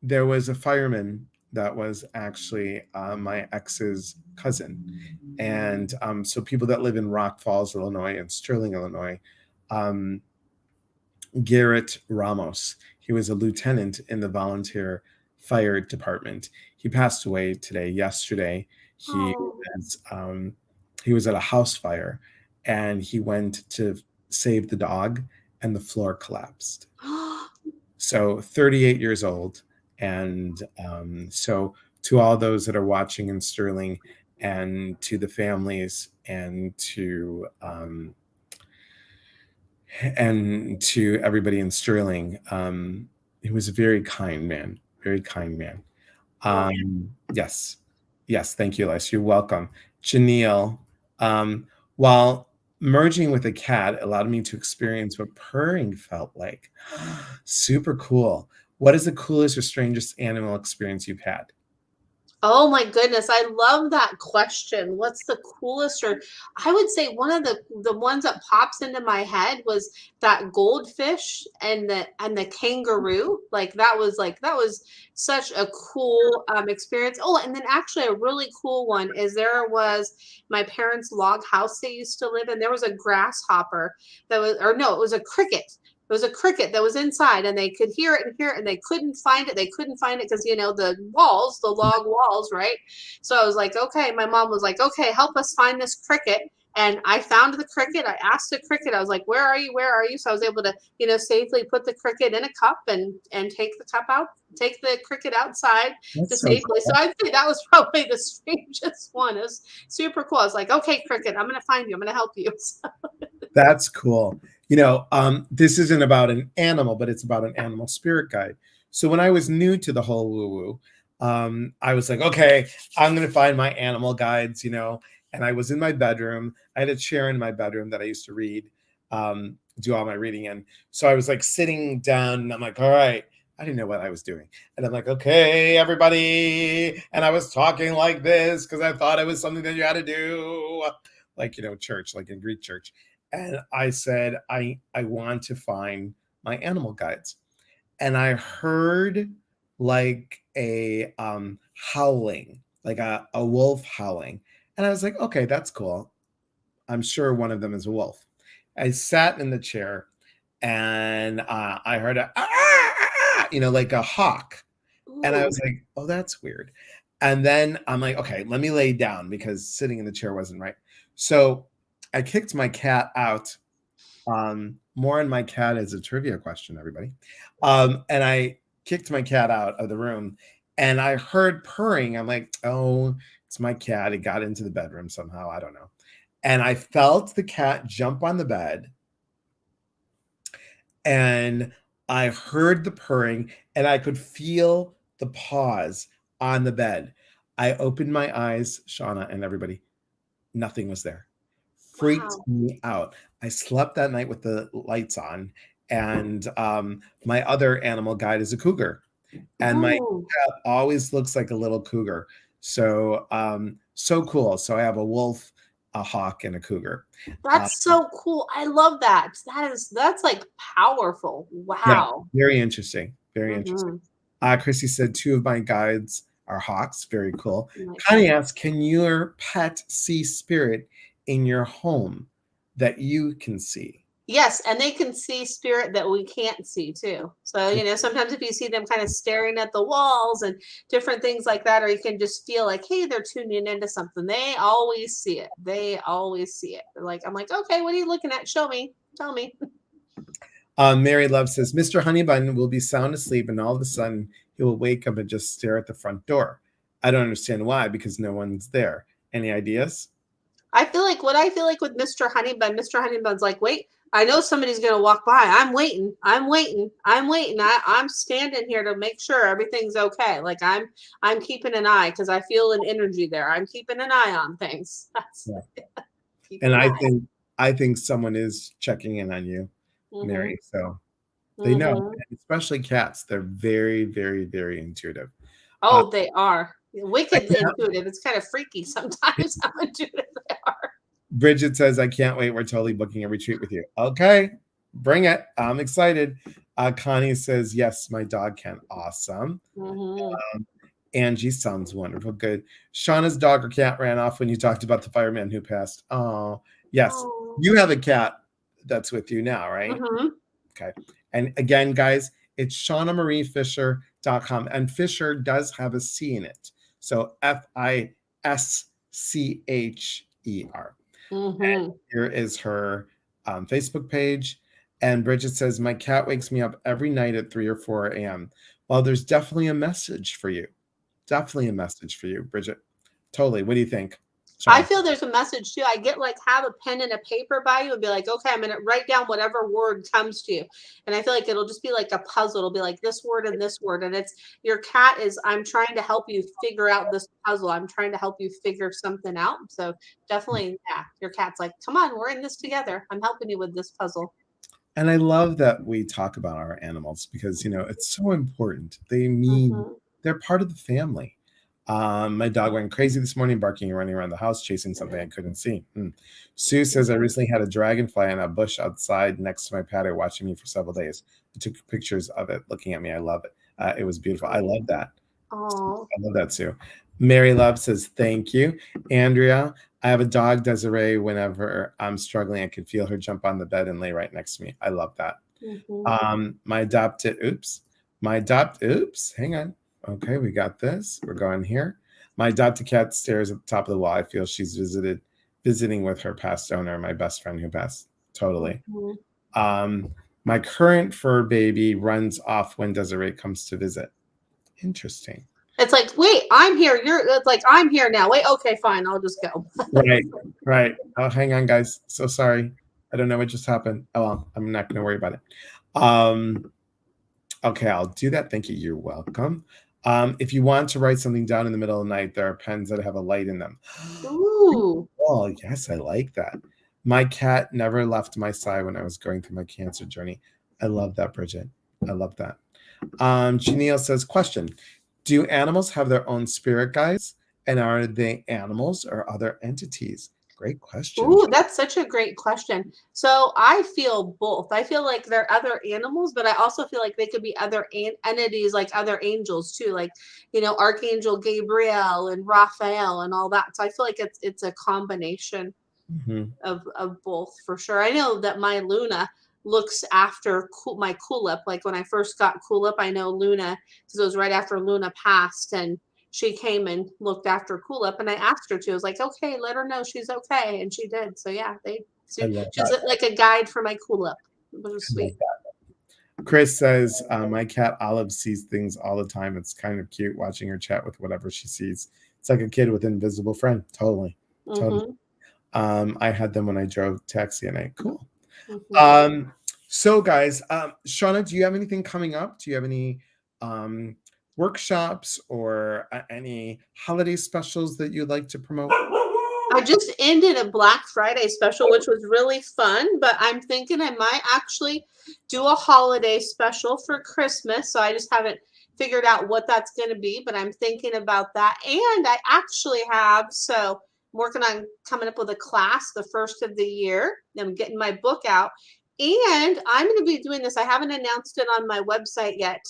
there was a fireman that was actually my ex's cousin. And so people that live in Rock Falls, Illinois, and Sterling, Illinois, um, Garrett Ramos, he was a lieutenant in the volunteer fire department. He passed away yesterday. He Oh. he was at a house fire, and he went to save the dog, and the floor collapsed. So 38 years old. And so to all those that are watching in Sterling, and to the families, and to everybody in Sterling, he was a very kind man, very kind man. Wow. Yes, yes, thank you, Les. You're welcome. Janelle, while merging with a cat allowed me to experience what purring felt like. Super cool. What is the coolest or strangest animal experience you've had? Oh my goodness, I love that question. What's the coolest, or I would say one of the ones that pops into my head was that goldfish and the kangaroo. Like that was such a cool experience. Oh, and then actually a really cool one is there was my parents' log house they used to live in. There was a grasshopper that was, or no, it was a cricket. It was a cricket that was inside, and they could hear it, and they couldn't find it. They couldn't find it because the walls, the log walls, right? So I was like, okay. My mom was like, okay, help us find this cricket. And I found the cricket. I asked the cricket. I was like, "Where are you? Where are you?" So I was able to, safely put the cricket in a cup and take the cup out, take the cricket outside to That's so safely. So cool. I'd say that was probably the strangest one. It was super cool. I was like, "Okay, cricket, I'm gonna find you. I'm gonna help you." That's cool. This isn't about an animal, but it's about an animal spirit guide. So when I was new to the whole woo woo, I was like, okay, I'm going to find my animal guides, and I was in my bedroom. I had a chair in my bedroom that I used to do all my reading in. So I was like sitting down and I'm like, all right, I didn't know what I was doing. And I'm like, okay, everybody. And I was talking like this because I thought it was something that you had to do, like, church, like in Greek church. And I said, I want to find my animal guides. And I heard like a howling, like a wolf howling. And I was like, okay, that's cool. I'm sure one of them is a wolf. I sat in the chair and I heard like a hawk. And I Ooh. was like, oh, that's weird. And then I'm like, okay, let me lay down because sitting in the chair wasn't right. So I kicked my cat out. More on my cat is a trivia question, everybody. And I kicked my cat out of the room and I heard purring. I'm like, oh, it's my cat. It got into the bedroom somehow. I don't know. And I felt the cat jump on the bed and I heard the purring and I could feel the paws on the bed. I opened my eyes, Shauna and everybody, nothing was there. Freaked Wow. me out. I slept that night with the lights on, and my other animal guide is a cougar, and my Ooh. cat always looks like a little cougar. So so cool. So I have a wolf, a hawk, and a cougar. Uh, That's so cool. I love that. That's like powerful. yeah, Wow. very interesting. Very interesting. Mhm. Chrissy said two of my guides are hawks. Very cool. Nice. Connie asked, can your pet see spirit in your home that you can see? Yes, and they can see spirit that we can't see too. So, sometimes if you see them kind of staring at the walls and different things like that, or you can just feel like, hey, they're tuning into something. They always see it. They always see it. Like, I'm like, okay, what are you looking at? Show me. Tell me. Mary Love says, Mr. Honeybun will be sound asleep and all of a sudden he will wake up and just stare at the front door. I don't understand why because no one's there. Any ideas? I feel like with Mr. Honeybun's like, wait, I know somebody's gonna walk by. I'm waiting. I'm waiting. I'm waiting. I'm standing here to make sure everything's okay. Like I'm keeping an eye because I feel an energy there. I'm keeping an eye on things. That's Yeah. keeping And an I eye. think I think someone is checking in on you, Mm-hmm. Mary. So they know, Mm-hmm. especially cats. They're very, very, very intuitive. Uh, Oh, they are I wicked can't, intuitive. It's kind of freaky sometimes how intuitive they are. Bridget says, I can't wait. We're totally booking a retreat with you. Okay, bring it. I'm excited. Connie says, yes, my dog can. Awesome. Mm-hmm. Angie sounds wonderful. Good. Shauna's dog or cat ran off when you talked about the fireman who passed. Oh, yes. Oh. You have a cat that's with you now, right? Mm-hmm. Okay. And again, guys, it's ShaunaMarieFisher.com. And Fisher does have a C in it. So Fischer. Mm-hmm. Here is her Facebook page. And Bridget says, my cat wakes me up every night at 3 or 4 a.m. Well, there's definitely a message for you. Definitely a message for you, Bridget. Totally. What do you think, I Shauna? feel there's a message too. I get like have a pen and a paper by you and be like, okay, I'm gonna write down whatever word comes to you. And I feel like it'll just be like a puzzle. It'll be like this word and this word. And it's your cat is I'm trying to help you figure out this puzzle. I'm trying to help you figure something out. So definitely, yeah, your cat's like, come on, we're in this together. I'm helping you with this puzzle. And I love that we talk about our animals because, it's so important. They mean Mm-hmm. they're part of the family. My dog went crazy this morning, barking and running around the house, chasing something I couldn't see. Sue says, I recently had a dragonfly in a bush outside next to my patio watching me for several days. I took pictures of it looking at me. I love it. It was beautiful. I love that. Oh, I love that, Sue. Mary Love says, thank you. Andrea, I have a dog, Desiree. Whenever I'm struggling, I can feel her jump on the bed and lay right next to me. I love that. Hang on. Okay, we got this. We're going here. My adopted cat stares at the top of the wall. I feel she's visiting with her past owner, my best friend who passed. Totally. My current fur baby runs off when Desiree comes to visit. Interesting. It's like, wait, I'm here. It's like, I'm here now. Wait, okay, fine. I'll just go. Right. Oh, hang on, guys. So sorry. I don't know what just happened. Oh, well, I'm not going to worry about it. Okay, I'll do that. Thank you. You're welcome. If you want to write something down in the middle of the night, there are pens that have a light in them. Ooh. Oh, yes, I like that. My cat never left my side when I was going through my cancer journey. I love that, Bridget. I love that. Janelle says, question, do animals have their own spirit guides? And are they animals or other entities? Great question. Ooh, that's such a great question. So I feel both. I feel like they're other animals, but I also feel like they could be other entities, like other angels too, like, you know, Archangel Gabriel and Raphael and all that. So I feel like it's a combination of both for sure. I know that my Luna looks after my Kulip. Like when I first got Kulip, I know Luna, because it was right after Luna passed, and she came and looked after Kulip, and I asked her to. I was like, okay, let her know she's okay, and she did. So yeah, she's like a guide for my Kulip. It was sweet. Chris says, my cat Olive sees things all the time. It's kind of cute watching her chat with whatever she sees. It's like a kid with an invisible friend. Totally. I had them when I drove taxi at night. Cool. So guys, Shauna, do you have anything coming up? Do you have any workshops or any holiday specials that you'd like to promote? I just ended a Black Friday special, which was really fun, but I'm thinking I might actually do a holiday special for Christmas. So I just haven't figured out what that's going to be, but I'm thinking about that. And I actually have, so I'm working on coming up with a class the first of the year. I'm getting my book out. And I'm going to be doing this. I haven't announced it on my website yet,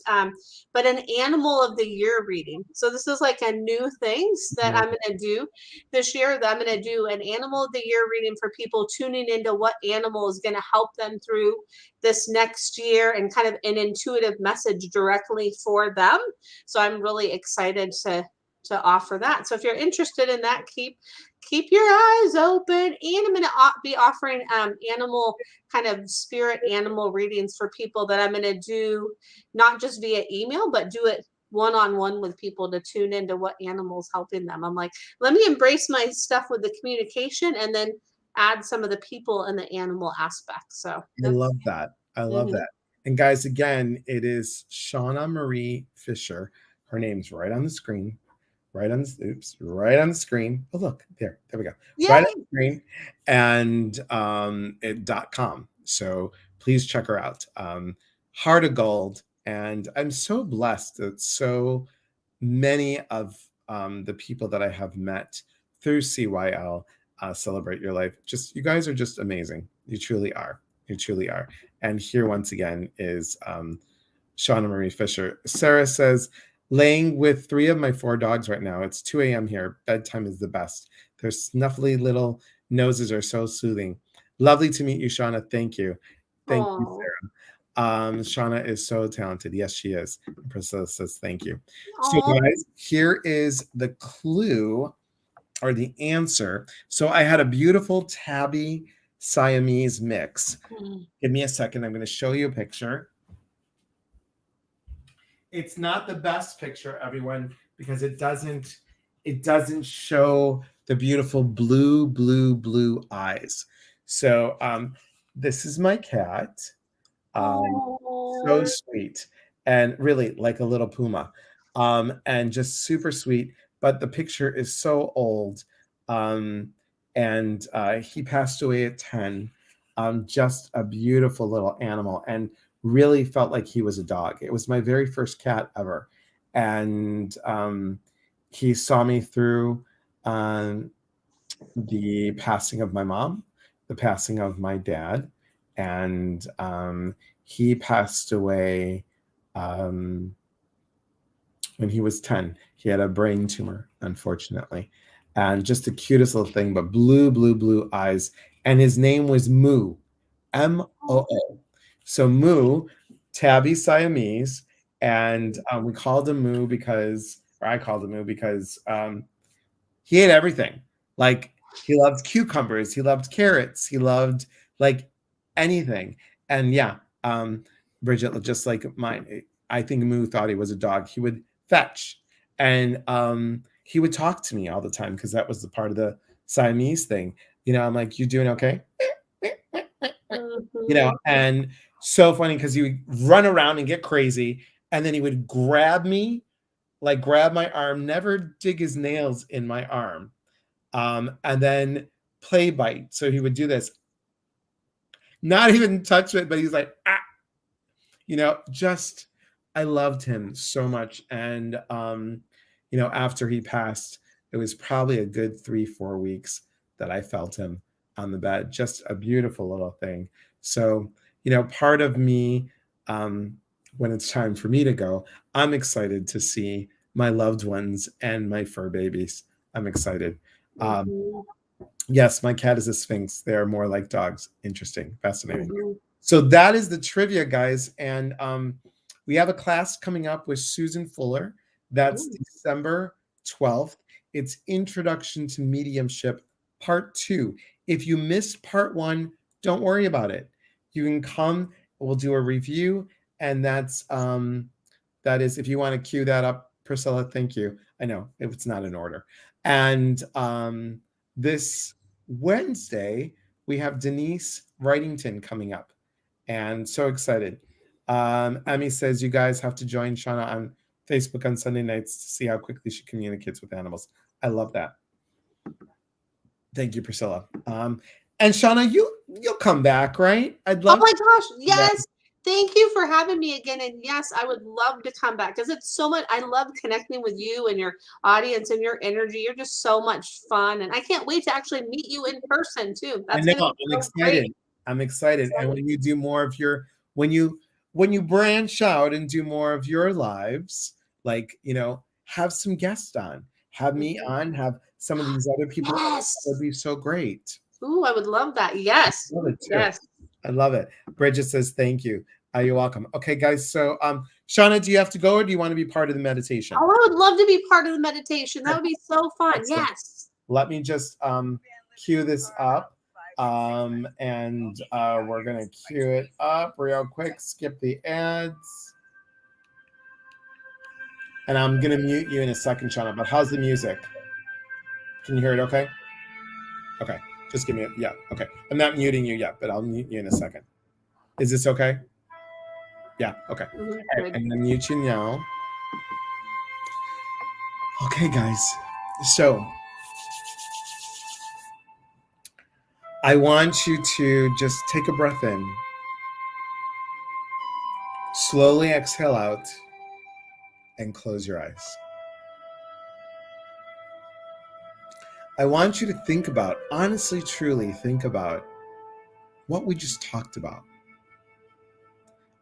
but an animal of the year reading. So this is like a new thing that I'm going to do this year. That I'm going to do an animal of the year reading for people tuning into what animal is going to help them through this next year, and kind of an intuitive message directly for them. So I'm really excited to offer that. So if you're interested in that, keep your eyes open. And I'm going to be offering animal kind of spirit animal readings for people that I'm going to do not just via email, but do it one-on-one with people to tune into what animal's helping them. I'm like, let me embrace my stuff with the communication and then add some of the people and the animal aspect. So I love that. I love that. And guys, again, it is Shauna Marie Fisher. Her name's right on the screen. Right on the screen. Oh, look, there we go. Yay. Right on the screen, and .com. So please check her out. Heart of Gold. And I'm so blessed that so many of the people that I have met through CYL Celebrate Your Life. You guys are just amazing. You truly are. You truly are. And here once again is Shauna Marie Fisher. Sarah says, laying with 3 of my 4 dogs right now. It's 2 a.m. here. Bedtime is the best. Their snuffly little noses are so soothing. Lovely to meet you, Shauna. Thank you. Thank you, Sarah. Shauna is so talented. Yes, she is. Priscilla says thank you. So guys, here is the clue or the answer. So I had a beautiful tabby Siamese mix. Give me a second. I'm going to show you a picture. It's not the best picture, everyone, because it doesn't show the beautiful blue eyes. So this is my cat. So sweet, and really like a little puma, and just super sweet. But the picture is so old, and he passed away at 10. Just a beautiful little animal, and really felt like he was a dog. It was my very first cat ever. And he saw me through the passing of my mom, the passing of my dad, and he passed away when he was 10. He had a brain tumor, unfortunately, and just the cutest little thing, but blue eyes. And his name was Moo, Moo. So Moo, Tabby Siamese, and we called him Moo because, or I called him Moo because he ate everything. Like, he loved cucumbers, he loved carrots, he loved like anything. And yeah, Bridget, just like mine, I think Moo thought he was a dog. He would fetch, and he would talk to me all the time because that was the part of the Siamese thing. You know, I'm like, "You doing okay?" You know, and so funny because he would run around and get crazy, and then he would grab me, like grab my arm, never dig his nails in my arm, and then play bite. So he would do this, not even touch it, but he's like, ah, you know, just I loved him so much. And you know, after he passed, it was probably a good 3-4 weeks that I felt him on the bed. Just a beautiful little thing. So, you know, part of me, when it's time for me to go, I'm excited to see my loved ones and my fur babies. I'm excited. Yes, my cat is a Sphinx. They are more like dogs. Interesting, fascinating. So that is the trivia, guys. And we have a class coming up with Susan Fuller. That's December 12th. It's Introduction to Mediumship, Part 2. If you missed Part 1, don't worry about it. You can come, we'll do a review, and that is, if you want to cue that up, Priscilla, thank you. I know, it's not in order. And this Wednesday, we have Denise Wrightington coming up, and so excited. Emmy says you guys have to join Shauna on Facebook on Sunday nights to see how quickly she communicates with animals. I love that. Thank you, Priscilla. And Shauna, you'll come back, right? I'd love. Oh my gosh, yes. Thank you for having me again. And yes, I would love to come back because it's so much. I love connecting with you and your audience and your energy. You're just so much fun. And I can't wait to actually meet you in person too. I'm excited. Great. I'm excited. And when you do more of your, when you branch out and do more of your lives, like, you know, have some guests on, have me on, have some of these other people. Yes. That would be so great. Ooh, I would love that. Yes. I love it too. Yes. I love it. Bridget says, thank you. You're welcome. Okay, guys. So, Shauna, do you have to go or do you want to be part of the meditation? Oh, I would love to be part of the meditation. That would be so fun. Excellent. Yes. Let me just cue this up. And we're going to cue it up real quick. Skip the ads. And I'm going to mute you in a second, Shauna. But how's the music? Can you hear it okay? Okay. Just give me yeah, okay. I'm not muting you yet, but I'll mute you in a second. Is this okay? Yeah, okay. Right, I'm gonna mute you now. Okay, guys. So I want you to just take a breath in. Slowly exhale out and close your eyes. I want you to think about, honestly, truly think about what we just talked about.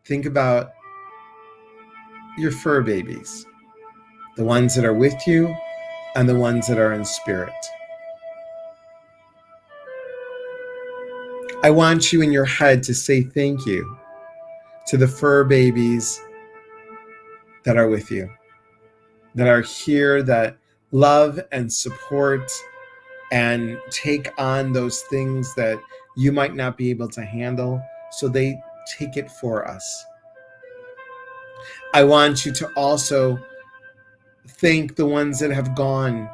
Think about your fur babies, the ones that are with you and the ones that are in spirit. I want you in your head to say thank you to the fur babies that are with you, that are here, that love and support and take on those things that you might not be able to handle, so they take it for us. I want you to also thank the ones that have gone,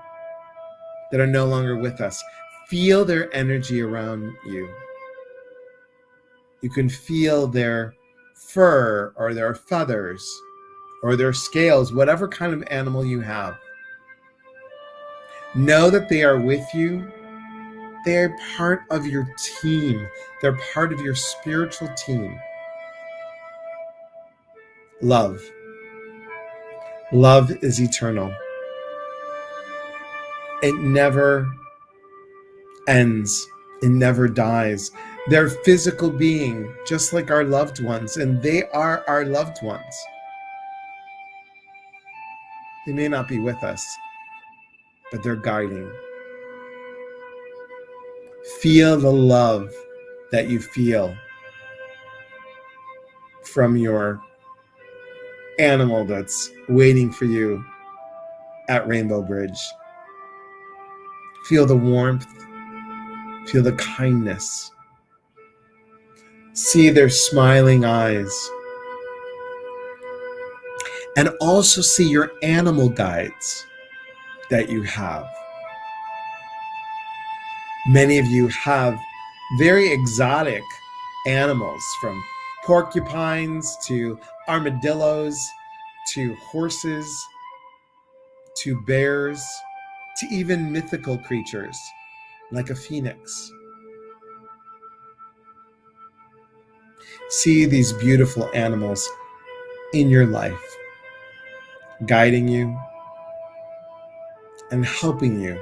that are no longer with us. Feel their energy around you. You can feel their fur or their feathers or their scales, whatever kind of animal you have. Know that they are with you. They're part of your team. They're part of your spiritual team. Love. Love is eternal. It never ends. It never dies. They're physical being, just like our loved ones, and they are our loved ones. They may not be with us, but they're guiding. Feel the love that you feel from your animal that's waiting for you at Rainbow Bridge. Feel the warmth. Feel the kindness. See their smiling eyes. And also see your animal guides that you have. Many of you have very exotic animals, from porcupines to armadillos to horses to bears to even mythical creatures like a phoenix. See these beautiful animals in your life, guiding you and helping you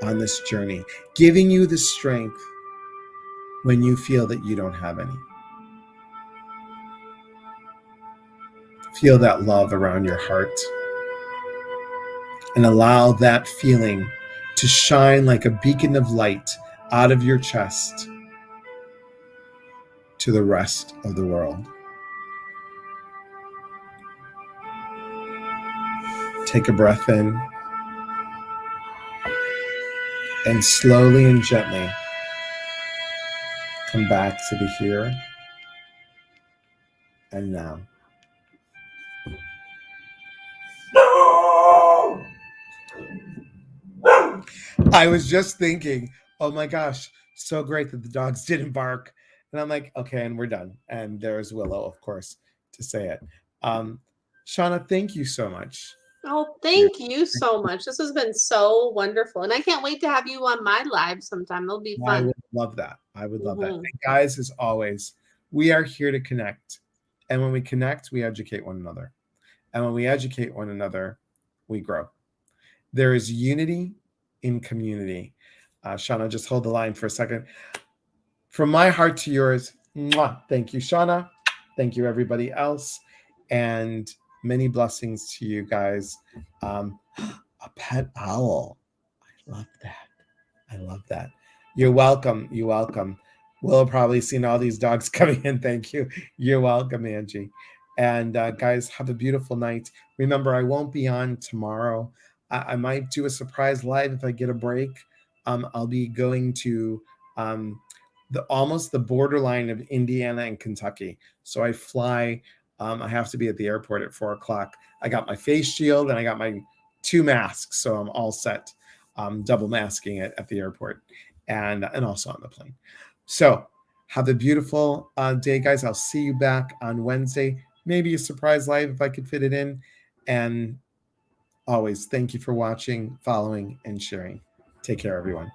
on this journey, giving you the strength when you feel that you don't have any. Feel that love around your heart and allow that feeling to shine like a beacon of light out of your chest to the rest of the world. Take a breath in and slowly and gently come back to the here and now. I was just thinking, oh my gosh, so great that the dogs didn't bark. And I'm like, okay, and we're done. And there's Willow, of course, to say it. Shauna, thank you so much. Oh, thank you so much. This has been so wonderful. And I can't wait to have you on my live sometime. It'll be fun. I would love that. I would love that. And guys, as always, we are here to connect. And when we connect, we educate one another. And when we educate one another, we grow. There is unity in community. Shauna, just hold the line for a second. From my heart to yours, mwah. Thank you, Shauna. Thank you, everybody else. And many blessings to you guys. A pet owl. I love that. I love that. You're welcome. You're welcome. We'll have probably seen all these dogs coming in. Thank you. You're welcome, Angie. And guys, have a beautiful night. Remember, I won't be on tomorrow. I might do a surprise live if I get a break. I'll be going to almost the borderline of Indiana and Kentucky. So I fly. I have to be at the airport at 4 o'clock. I got my face shield and I got my 2 masks, so I'm all set. Double masking it at the airport and also on the plane. So have a beautiful day, guys. I'll see you back on Wednesday. Maybe a surprise live if I could fit it in. And always, thank you for watching, following, and sharing. Take care, everyone.